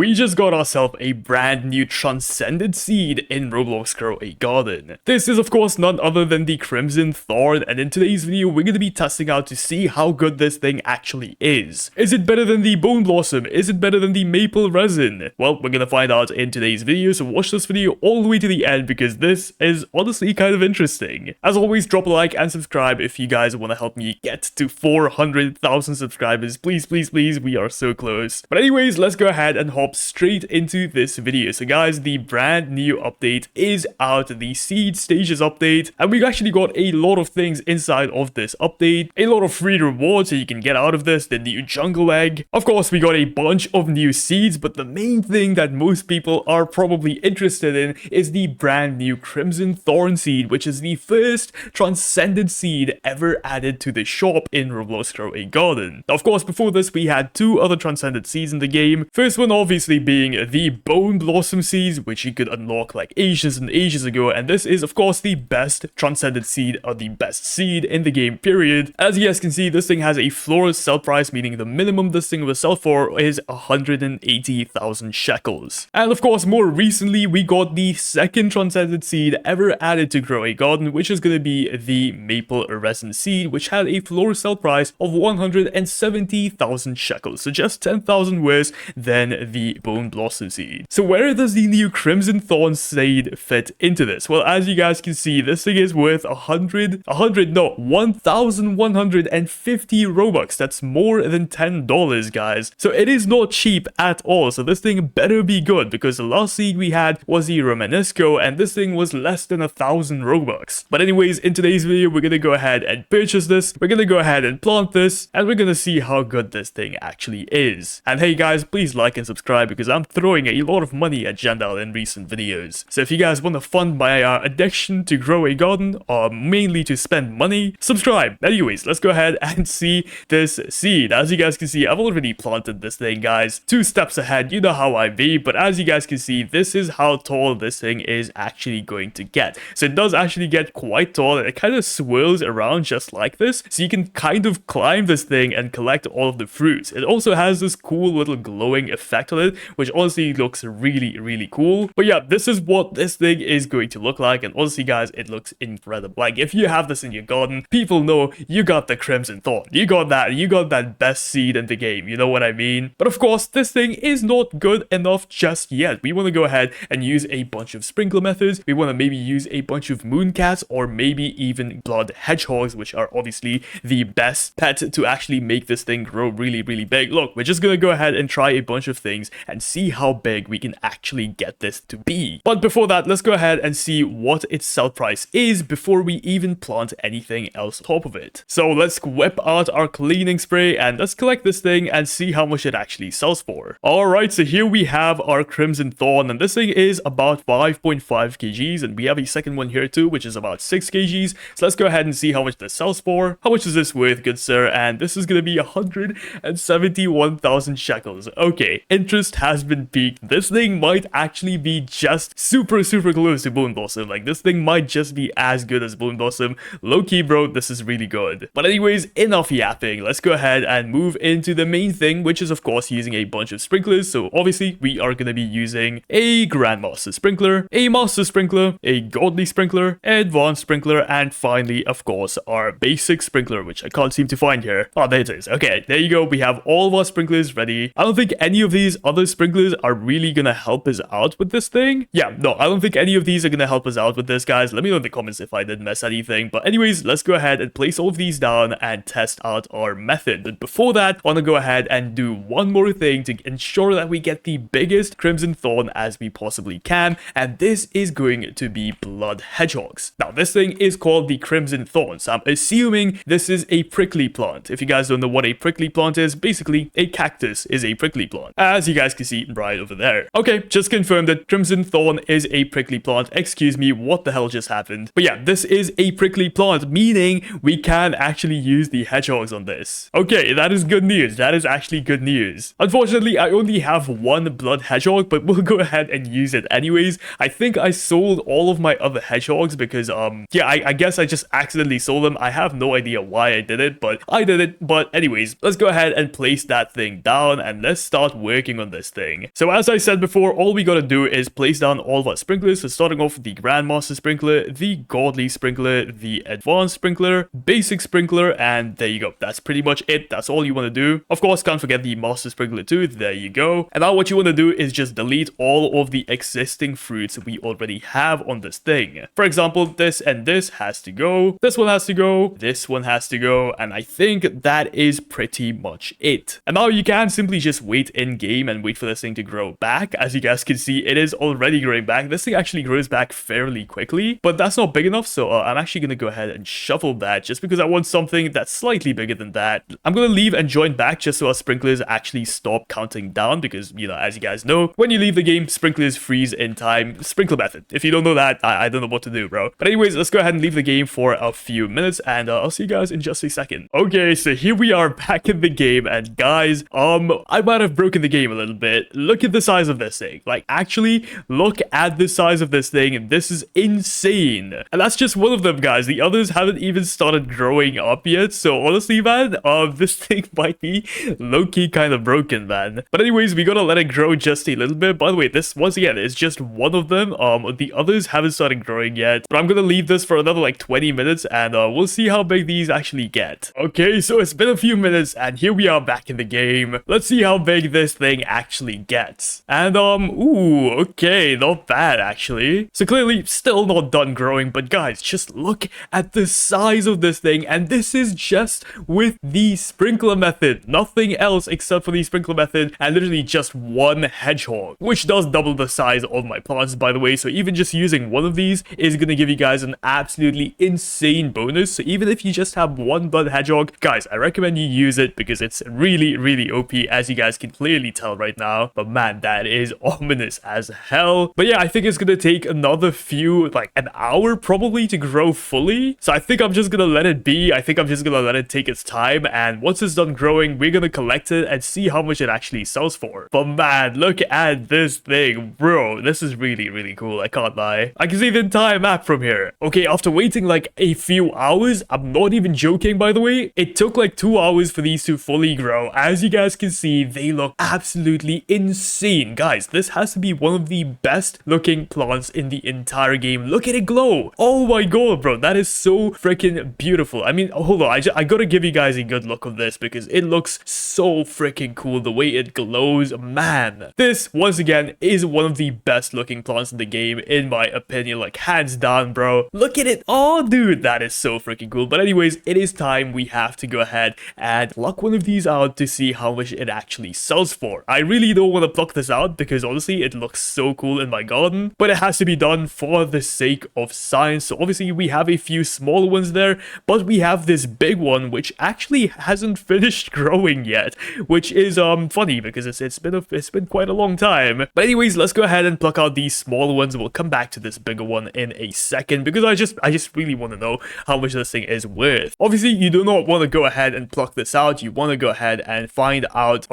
we just got ourselves a brand new transcended seed in Roblox Grow a Garden. This is of course none other than the Crimson Thorn, and in today's video we're going to be testing out to see how good this thing actually is. Is it better than the Bone Blossom? Is it better than the Maple Resin? Well, we're going to find out in today's video, so watch this video all the way to the end because this is honestly kind of interesting. As always, drop a like and subscribe if you guys want to help me get to 400,000 subscribers. Please, please, please, we are so close. But anyways, let's go ahead and hop straight into this video. So guys, the brand new update is out, the seed stages update, and we've actually got a lot of things inside of this update. A lot of free rewards that you can get out of this, the new jungle egg. Of course, we got a bunch of new seeds, but the main thing that most people are probably interested in is the brand new Crimson Thorn seed, which is the first transcended seed ever added to the shop in Roblox Grow a Garden. Now, of course, before this, we had two other transcended seeds in the game. First one obviously being the Bone Blossom seeds, which you could unlock like ages and ages ago, and this is of course the best transcended seed, or the best seed in the game, period. As you guys can see, this thing has a floor sell price, meaning the minimum this thing will sell for is 180,000 shekels. And of course, more recently, we got the second transcended seed ever added to Grow a Garden, which is going to be the Maple Resin seed, which had a floor sell price of 170,000 shekels, so just 10,000 worse than the Bone Blossom seed. So where does the new Crimson Thorn seed fit into this? Well, as you guys can see, this thing is worth 1,150 Robux. That's more than $10, guys. So it is not cheap at all. So this thing better be good, because the last seed we had was the Romanesco, and this thing was less than 1,000 Robux. But anyways, in today's video, we're gonna go ahead and purchase this. We're gonna go ahead and plant this, and we're gonna see how good this thing actually is. And hey guys, please like and subscribe because I'm throwing a lot of money at Jandal in recent videos. So if you guys want to fund my addiction to Grow a Garden, or mainly to spend money, subscribe. Anyways, let's go ahead and see this seed. As you guys can see, I've already planted this thing, guys. 2 steps ahead, you know how I be, but as you guys can see, this is how tall this thing is actually going to get. So it does actually get quite tall, and it kind of swirls around just like this, so you can kind of climb this thing and collect all of the fruits. It also has this cool little glowing effect on it, which honestly looks really cool. But yeah, this is what this thing is going to look like, and honestly guys, it looks incredible. Like, if you have this in your garden, people know you got the Crimson Thorn. You got that best seed in the game, you know what I mean? But of course, this thing is not good enough just yet. We want to go ahead and use a bunch of sprinkler methods. We want to maybe use a bunch of mooncats, or maybe even blood hedgehogs, which are obviously the best pet to actually make this thing grow really big. Look, we're just gonna go ahead and try a bunch of things and see how big we can actually get this to be. But before that, let's go ahead and see what its sell price is before we even plant anything else on top of it. So let's whip out our cleaning spray and let's collect this thing and see how much it actually sells for. Alright, so here we have our Crimson Thorn, and this thing is about 5.5 kgs, and we have a second one here too, which is about 6 kgs. So let's go ahead and see how much this sells for. How much is this worth, good sir? And this is gonna be 171,000 shekels. Okay, interest has been piqued. This thing might actually be just super close to Bone Blossom. Like, this thing might just be as good as Bone Blossom. Low-key, bro, this is really good. But anyways, enough yapping. Let's go ahead and move into the main thing, which is of course using a bunch of sprinklers. So obviously, we are gonna be using a Grandmaster Sprinkler, a Master Sprinkler, a Godly Sprinkler, Advanced Sprinkler, and finally, of course, our Basic Sprinkler, which I can't seem to find here. Oh, there it is. Okay, there you go. We have all of our sprinklers ready. I don't think any of these other sprinklers are really gonna help us out with this thing. Yeah, no, I don't think any of these are gonna help us out with this, guys. Let me know in the comments if I didn't miss anything. But anyways, let's go ahead and place all of these down and test out our method. But before that, I want to go ahead and do one more thing to ensure that we get the biggest Crimson Thorn as we possibly can, and this is going to be blood hedgehogs. Now, this thing is called the Crimson Thorn, so I'm assuming this is a prickly plant. If you guys don't know what a prickly plant is, basically a cactus is a prickly plant, as you guys can see right over there. Okay, just confirmed that Crimson Thorn is a prickly plant. Excuse me, what the hell just happened? But yeah, this is a prickly plant, meaning we can actually use the hedgehogs on this. Okay, that is good news. That is actually good news. Unfortunately, I only have one blood hedgehog, but we'll go ahead and use it anyways. I think I sold all of my other hedgehogs because, yeah, I guess I just accidentally sold them. I have no idea why I did it, but I did it. But anyways, let's go ahead and place that thing down and let's start working on on this thing. So as I said before, all we gotta do is place down all of our sprinklers. So starting off with the Grandmaster Sprinkler, the Godly Sprinkler, the Advanced Sprinkler, Basic Sprinkler, and there you go. That's pretty much it. That's all you want to do. Of course, can't forget the Master Sprinkler too. There you go. And now what you want to do is just delete all of the existing fruits we already have on this thing. For example, this and this has to go. This one has to go. This one has to go. And I think that is pretty much it. And now you can simply just wait in game and wait for this thing to grow back. As you guys can see, it is already growing back. This thing actually grows back fairly quickly, but that's not big enough. So I'm actually going to go ahead and shuffle that just because I want something that's slightly bigger than that. I'm going to leave and join back just so our sprinklers actually stop counting down because, you know, as you guys know, when you leave the game, sprinklers freeze in time. Sprinkler method. If you don't know that, I don't know what to do, bro. But anyways, let's go ahead and leave the game for a few minutes and I'll see you guys in just a second. Okay, so here we are back in the game and guys, I might have broken the game a little bit. Look at the size of this thing. Like, actually, look at the size of this thing. This is insane. And that's just one of them, guys. The others haven't even started growing up yet. So honestly, man, this thing might be low-key kind of broken, man. But anyways, we gotta let it grow just a little bit. By the way, this, once again, is just one of them. The others haven't started growing yet. But I'm gonna leave this for another, like, 20 minutes. And we'll see how big these actually get. Okay, so it's been a few minutes. And here we are back in the game. Let's see how big this thing actually gets. And, ooh, okay, not bad, actually. So clearly, still not done growing. But guys, just look at the size of this thing. And this is just with the sprinkler method. Nothing else except for the sprinkler method. And literally just one hedgehog, which does double the size of my plants, by the way. So even just using one of these is going to give you guys an absolutely insane bonus. So even if you just have one blood hedgehog, guys, I recommend you use it because it's really, really OP, as you guys can clearly tell right now. But man, that is ominous as hell. But yeah, I think it's going to take another few, like an hour probably to grow fully. So I think I'm just going to let it be. I think I'm just going to let it take its time. And once it's done growing, we're going to collect it and see how much it actually sells for. But man, look at this thing, bro. This is really, really cool. I can't lie. I can see the entire map from here. Okay, after waiting like a few hours, I'm not even joking, by the way. It took like 2 hours for these to fully grow. As you guys can see, they look absolutely insane. Guys, this has to be one of the best looking plants in the entire game. Look at it glow. Oh my god, bro. That is so freaking beautiful. I mean, hold on. I gotta give you guys a good look of this because it looks so freaking cool the way it glows. Man, this, once again, is one of the best looking plants in the game, in my opinion. Like, hands down, bro. Look at it. Oh, dude, that is so freaking cool. But anyways, it is time. We have to go ahead and pluck one of these out to see how much it actually sells for. I really don't want to pluck this out because honestly, it looks so cool in my garden, but it has to be done for the sake of science. So obviously, we have a few smaller ones there, but we have this big one which actually hasn't finished growing yet, which is funny because it's been quite a long time. But anyways, let's go ahead and pluck out these smaller ones. We'll come back to this bigger one in a second because I just really want to know how much this thing is worth. Obviously, you do not want to go ahead and pluck this out. You want to go ahead and find out,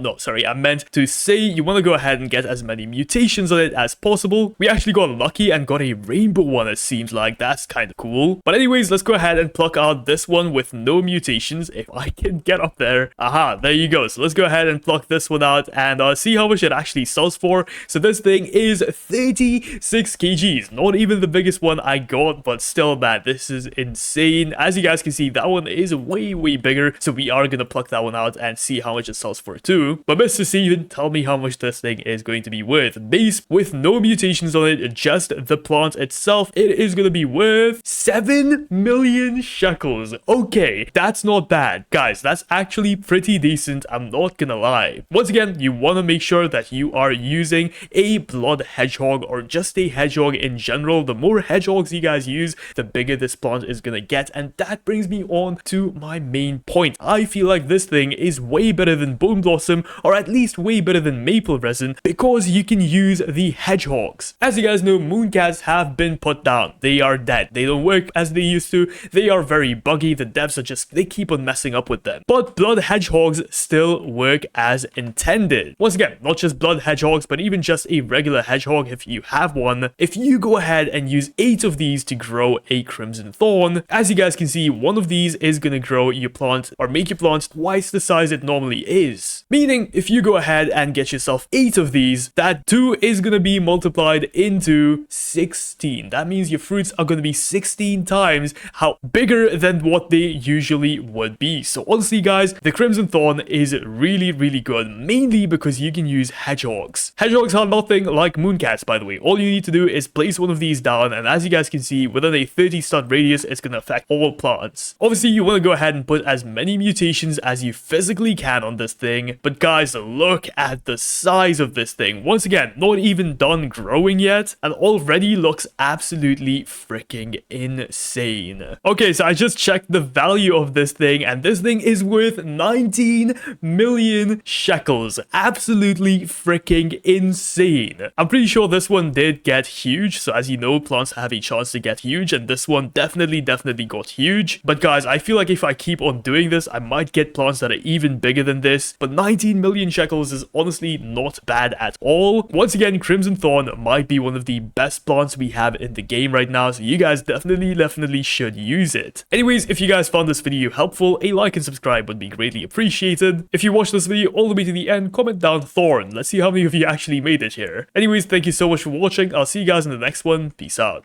no, sorry, I meant to say you want to go ahead and get as many mutations on it as possible. We actually got lucky and got a rainbow one, it seems like. That's kind of cool. But anyways, let's go ahead and pluck out this one with no mutations if I can get up there. Aha, there you go. So let's go ahead and pluck this one out and see how much it actually sells for. So this thing is 36 kgs. Not even the biggest one I got, but still, man, this is insane. As you guys can see, that one is way, way bigger. So we are going to pluck that one out and see how much it sells for too. But Mr. Steven, tell me how much this thing is going to be worth. Base with no mutations on it, just the plant itself, it is going to be worth 7 million shekels. Okay, that's not bad. Guys, that's actually pretty decent. I'm not gonna lie. Once again, you want to make sure that you are using a blood hedgehog or just a hedgehog in general. The more hedgehogs you guys use, the bigger this plant is gonna get. And that brings me on to my main point. I feel like this thing is way better than Bone Blossom, or at least way better than Maple Resin, because you can use the hedgehogs. As you guys know, mooncats have been put down. They are dead. They don't work as they used to. They are very buggy. The devs are just, they keep on messing up with them. But blood hedgehogs still work as intended. Once again, not just blood hedgehogs, but even just a regular hedgehog if you have one. If you go ahead and use 8 of these to grow a crimson thorn, as you guys can see, one of these is going to grow your plant or make your plant twice the size it normally is. Meaning, if you go go ahead and get yourself 8 of these, that 2 is going to be multiplied into 16. That means your fruits are going to be 16 times how bigger than what they usually would be. So honestly, guys, the Crimson Thorn is really, really good, mainly because you can use hedgehogs. Hedgehogs are nothing like mooncats, by the way. All you need to do is place one of these down, and as you guys can see, within a 30 stun radius, it's going to affect all plants. Obviously, you want to go ahead and put as many mutations as you physically can on this thing, but guys, look at the size of this thing. Once again, not even done growing yet, and already looks absolutely freaking insane. Okay, so I just checked the value of this thing, and this thing is worth 19 million shekels. Absolutely freaking insane. I'm pretty sure this one did get huge, so as you know, plants have a chance to get huge, and this one definitely got huge. But guys, I feel like if I keep on doing this, I might get plants that are even bigger than this, but 19 million shekels is honestly not bad at all. Once again, Crimson Thorn might be one of the best plants we have in the game right now, so you guys definitely should use it. Anyways, if you guys found this video helpful, a like and subscribe would be greatly appreciated. If you watched this video all the way to the end, comment down Thorn. Let's see how many of you actually made it here. Anyways, thank you so much for watching. I'll see you guys in the next one. Peace out.